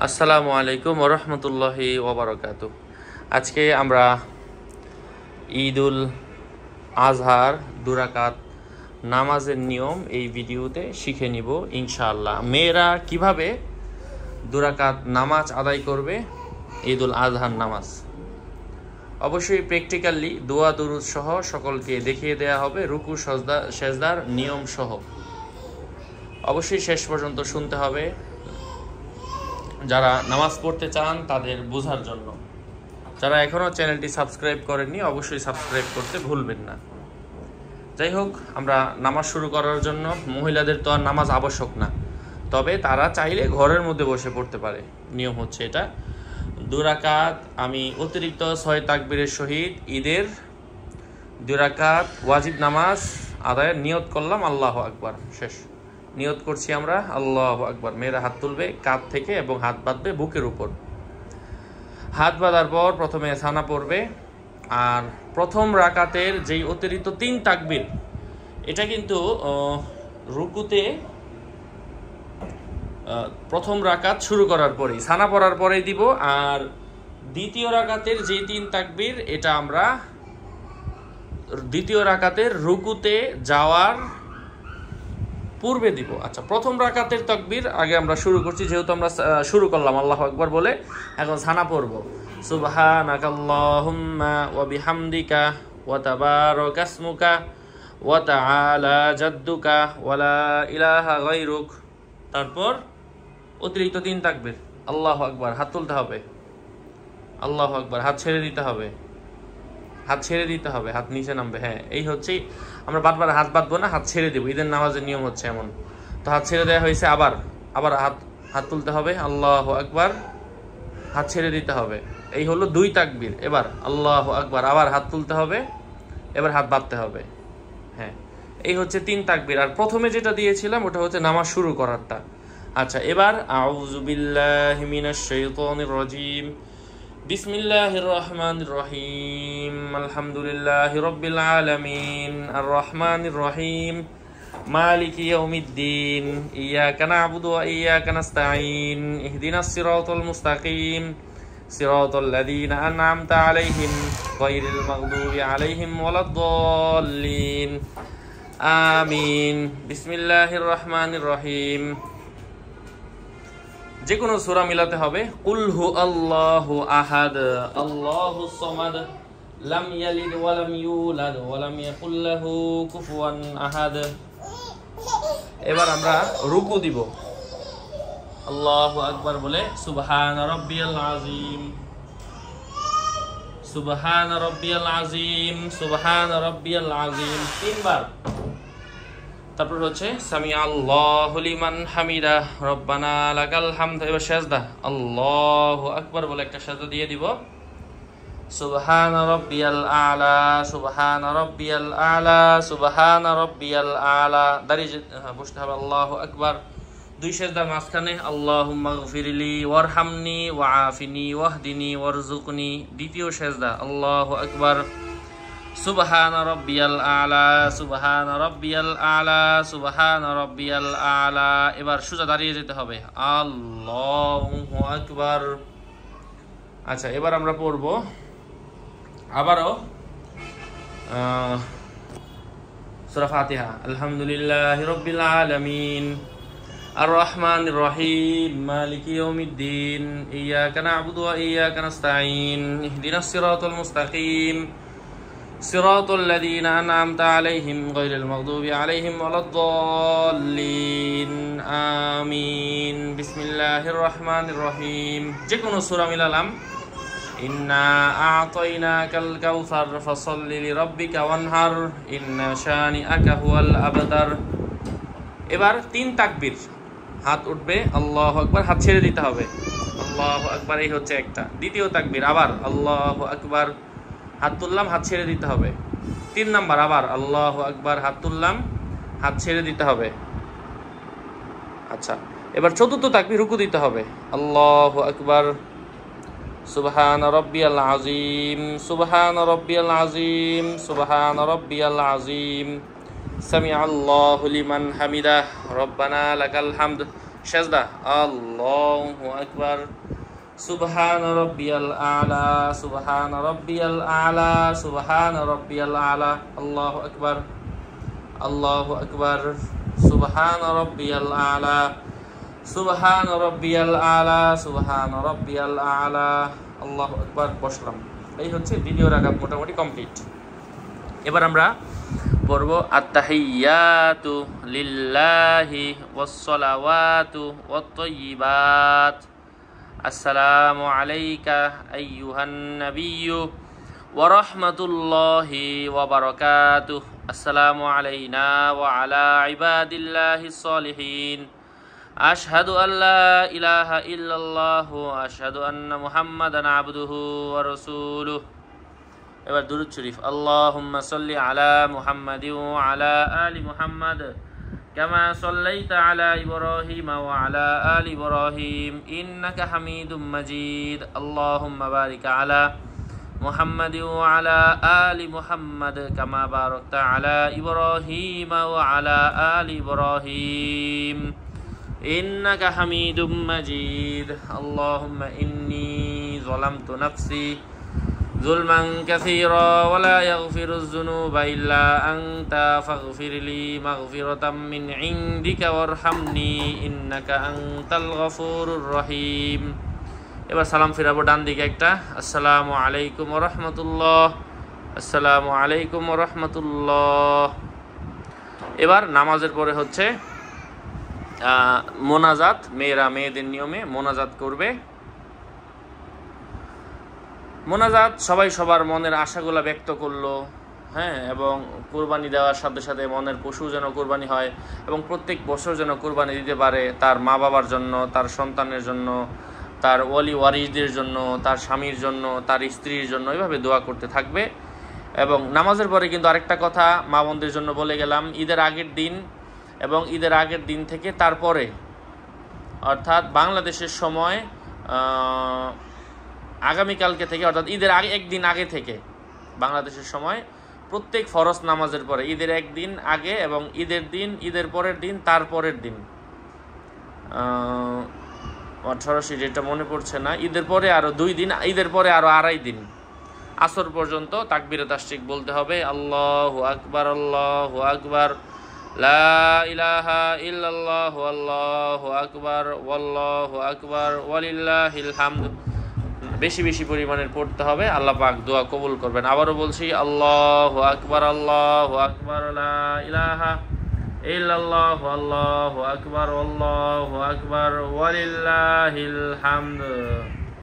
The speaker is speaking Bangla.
আসসালামু আলাইকুম ওয়া রাহমাতুল্লাহি ওয়া বারাকাতুহু। আজকে আমরা ঈদুল আজহার দুরাকাত নামাজের নিয়ম এই ভিডিওতে শিখে নিব ইনশাআল্লাহ। মেয়েরা কিভাবে দুরাকাত নামাজ আদায় করবে ঈদুল আজহার নামাজ, অবশ্যই প্র্যাকটিক্যালি দোয়া দুরূদ সহ সকলকে দেখিয়ে দেওয়া হবে, রুকু সেজদার নিয়ম সহ। অবশ্যই শেষ পর্যন্ত শুনতে হবে যারা নামাজ পড়তে চান তাদের বোঝার জন্য। যারা এখনও চ্যানেলটি সাবস্ক্রাইব করেননি অবশ্যই সাবস্ক্রাইব করতে ভুলবেন না। যাই হোক, আমরা নামাজ শুরু করার জন্য মহিলাদের তো আর নামাজ আবশ্যক না, তবে তারা চাইলে ঘরের মধ্যে বসে পড়তে পারে। নিয়ম হচ্ছে এটা, 2 রাকাত আমি অতিরিক্ত 6 তাকবীরের সহিত ঈদের 2 রাকাত ওয়াজিব নামাজ আদায়ের নিয়ত করলাম। আল্লাহু আকবার, শেষ। নিয়ত করছি আমরা আল্লাহু আকবার। মেয়েরা হাত তুলবে কাঁধ থেকে এবং হাত বাঁধবে বুকের উপর। হাত বাঁধার পর প্রথমে সানা পড়বে, আর প্রথম রাকাতের যেই অতিরিক্ত 3 তাকবীর, এটা কিন্তু রুকুতে প্রথম রাকাত শুরু করার পরেই সানা পড়ার পরেই দিব। আর দ্বিতীয় রাকাতের যেই 3 তাকবীর, এটা আমরা দ্বিতীয় রাকাতের রুকুতে যাওয়ার পূর্বে দিব। আচ্ছা, প্রথম রাকাতের তাকবীর আগে আমরা শুরু করছি, যেহেতু আমরা শুরু করলাম আল্লাহু আকবার বলে, এখন সানা পড়ব সুবহানাকাল্লাহুম্মা ওয়া বিহামদিকা ওয়া তাবারাকা ইসমুকা ওয়া তাআলা জাদ্দুকা ওয়া লা ইলাহা গায়রুক। তারপর অতিরিক্ত 3 তাকবীর, আল্লাহু আকবার, হাত তুলতে হবে, আল্লাহু আকবার, হাত ছেড়ে দিতে হবে, হাত ছেড়ে দিতে হবে, হাত নিচে নামবে। হ্যাঁ, এই হচ্ছে, আমরা বারবার হাত বাঁধবো না, হাত ছেড়ে দেবো। ঈদের নামাজের নিয়ম হচ্ছে এমন। তো হাত ছেড়ে দেওয়া হয়েছে, আবার হাত তুলতে হবে, আল্লাহু আকবার, হাত ছেড়ে দিতে হবে। এই হলো 2 তাকবীর। এবার আল্লাহু আকবার, আবার হাত তুলতে হবে, এবার হাত বাঁধতে হবে। হ্যাঁ, এই হচ্ছে 3 তাকবীর। আর প্রথমে যেটা দিয়েছিলাম ওটা হচ্ছে নামাজ শুরু করারটা। আচ্ছা, এবার আউযু বিল্লাহি মিনাশ শাইতানির রাজীম, বিসমিল্লাহির রহমানির রহিম, আলহামদুলিল্লাহি রাব্বিল আলামিন, আর রহমানির রহিম, মালিকি ইয়াউমিদ্দিন, ইয়্যাকা না'বুদু ওয়া ইয়্যাকা নাস্তাঈন, ইহদিনাস সিরাতাল মুস্তাকিম, সিরাতাল লাযীনা আন'আমতা আলাইহিম, গায়রিল মাগদুবি আলাইহিম ওয়ালাদ-দাল্লিন, আমিন। বিসমিল্লাহির রহমানির রহিম। যে কোনো সূরা মিলাতে হবে। কুল হু আল্লাহু আহাদ, আল্লাহুস সামাদ, লাম ইয়ালিদ ওয়া লাম ইউলাদ ওয়া লাম ইয়াকুল লাহু কুফুয়ান আহাদ। এবার আমরা রুকু দিব, আল্লাহু আকবার বলে সুবহান রাব্বিয়াল আযীম, সুবহান রাব্বিয়াল আযীম, সুবহান রাব্বিয়াল আযীম 3 বার। তারপর হচ্ছে সামি আল্লাহু লিমান হামিদা, রব্বানা লাকাল হামদ। এবার সেজদা, আল্লাহু আকবার বলে একটা সেজদা দিয়ে দিব। সুবহান রাব্বিয়াল আলা, সুবহান রাব্বিয়াল আলা, সুবহান রাব্বিয়াল আলা। দাঁড়িয়ে বসতে হবে, আল্লাহু আকবার। 2 সেজদার মাঝখানে আল্লাহুম্মা গফিরলি ওয়ারহামনি ওয়াআফিনি ওয়াহদিনি ওয়ারযুকনি। দ্বিতীয় সেজদা, আল্লাহু আকবার, সুবহান রাব্বিয়াল আলা, সুবহান রাব্বিয়াল আলা, সুবহান রাব্বিয়াল আলা। এবার সোজা দাঁড়িয়ে যেতে হবে, আল্লাহু আকবার। আচ্ছা, এবার আমরা পড়ব আবারও সূরা ফাতিহা। আলহামদুলিল্লাহি রাব্বিল আলামিন, আর রহমানির রহিম, মালিকি ইয়াউমিদ্দিন, ইয়্যাকা না'বুদু ওয়া ইয়্যাকা নাস্তাঈন, ইহদিনাস সিরাতাল মুস্তাকিম, সিরাতাল লাযীনা আন'আমতা আলাইহিম, গায়রিল মাগদুবি আলাইহিম ওয়ালাদ-দাল্লিন, আমিন। বিসমিল্লাহির রহমানির রহিম। যে কোনো সূরা মিলালাম। ইন্না আ'তাইনাকাল কাউসার ফাসাল্লি লিরাব্বিকা ওয়ানহার, ইন্না শানিআকা হুয়াল আবতার। এবার 3 তাকবীর, হাত উঠবে, আল্লাহু আকবার, হাত ছেড়ে দিতে হবে, আল্লাহু আকবার। এই হচ্ছে একটা। দ্বিতীয় তাকবীর, আবার আল্লাহু আকবার, হাত তুললাম, হাত ছেড়ে দিতে হবে। 3 নাম্বার, আবার আল্লাহু আকবার, হাত তুললাম, হাত ছেড়ে দিতে হবে। আচ্ছা, এবার চতুর্থ তাকবীর, রুকু দিতে হবে, আল্লাহু আকবার, সুবহান রাব্বিয়াল আযীম, সুবহান রাব্বিয়াল আযীম, সুবহান রাব্বিয়াল আযীম, সামি আল্লাহু লিমান হামিদা, রব্বানা লাকাল হামদ। সেজদা আল্লাহু আকবার সুবহান রাব্বিয়াল আলা সুবহান রাব্বিয়াল আলা সুবহান রাব্বিয়াল আলা আল্লাহু আকবার সুবহান রাব্বিয়াল আলা সুবহান রাব্বিয়াল আলা সুবহান রাব্বিয়াল আলা আল্লাহু আকবার। বসলাম। এই হচ্ছে দ্বিতীয় রাকাত মোটামুটি কমপ্লিট। এবার আমরা পড়ব আত-তাহিয়াতু লিল্লাহি ওয়াস-সালাওয়াতু ওয়াত-তাইয়্যিবাত। আসসালামু আলাইকা আইয়ুহান নাবিয়্যু ওয়া রাহমাতুল্লাহি ওয়া বারাকাতুহু। আসসালামু আলাইনা ওয়া আলা ইবাদিল্লাহিস সলিহিন। আশহাদু আল্লা ইলাহা ইল্লাল্লাহু ওয়া আশহাদু আন্না মুহাম্মাদান আবদুহু ওয়া রাসূলুহু। এবার দুরূদ শরীফ। আল্লাহুম্মা সাল্লি আলা মুহাম্মাদিন ওয়া আলা আলি মুহাম্মাদ কামা সাল্লাইতা আলা ইব্রাহিম ওয়া আলা আলি ইব্রাহিম ইন্নাকা হামিদুম মাজিদ। আল্লাহুম্মা বারিক আলা মুহাম্মাদিন ওয়া আলা আলি মুহাম্মাদ কামা বারাকতা আলা ইব্রাহিম ওয়া আলা আলি ইব্রাহিম ইন্নাকা হামিদুম মাজিদ। আল্লাহুম্মা ইন্নী যালামতু নাফসি যুলমান কাসীরা ওয়া লা ইয়াগফিরুয যুনুবা ইল্লা আনতা ফাগফিরলি মাগফিরাতাম মিন ইনদিকা ওয়ারহামনি ইন্নাকা আনতাল গফুরুর রহিম। এবার সালাম ফিরাবো ডান দিকে একটা। আসসালামু আলাইকুম ওয়া রাহমাতুল্লাহ, আসসালামু আলাইকুম ওয়া রাহমাতুল্লাহ। এবার নামাজের পরে হচ্ছে মোনাজাত। মেয়েরা মেয়েদের নিয়মে মোনাজাত করবে। মোনাজাত সবাই সবার মনের আশাগুলো ব্যক্ত করলো, হ্যাঁ, এবং কোরবানি দেওয়ার সাথে সাথে মনের পশু যেন কোরবানি হয় এবং প্রত্যেক বছর যেন কোরবানি দিতে পারে, তার মা বাবার জন্য, তার সন্তানের জন্য, তার ওয়ালি ওয়ারিসদের জন্য, তার স্বামীর জন্য, তার স্ত্রীর জন্য, এভাবে দোয়া করতে থাকবে। এবং নামাজের পরে কিন্তু আরেকটা কথা মা বোনদের জন্য বলে গেলাম, ঈদের আগের দিন এবং ঈদের আগের দিন থেকে তারপরে, অর্থাৎ বাংলাদেশের সময় আগামীকালকে থেকে, অর্থাৎ ঈদের আগে একদিন আগে থেকে বাংলাদেশের সময় প্রত্যেক ফরজ নামাজের পরে ঈদের একদিন আগে এবং ঈদের দিন, ঈদের পরের দিন, তারপরের দিন, সরাসরি যেটা মনে পড়ছে না, ঈদের পরে আরও 2 দিন, ঈদের পরে আরও 2.5 দিন আসর পর্যন্ত তাকবীরে তাশরিক বলতে হবে। আল্লাহু আকবার, আল্লাহু আকবার, লা ইলাহা ইল্লাল্লাহু, আল্লাহু আকবার, ওয়াল্লাহু আকবার, ওয়ালিল্লাহিল হামদ। বেশি বেশি পরিমাণের পড়তে হবে। আল্লাহ পাক দোয়া কবুল করবেন। আবারও বলছি, আল্লাহু আকবার, আল্লাহু আকবার, লা ইলাহা ইল্লাল্লাহু, আল্লাহু আকবার, আল্লাহু আকবার, ওয়ালিল্লাহিল হামদ।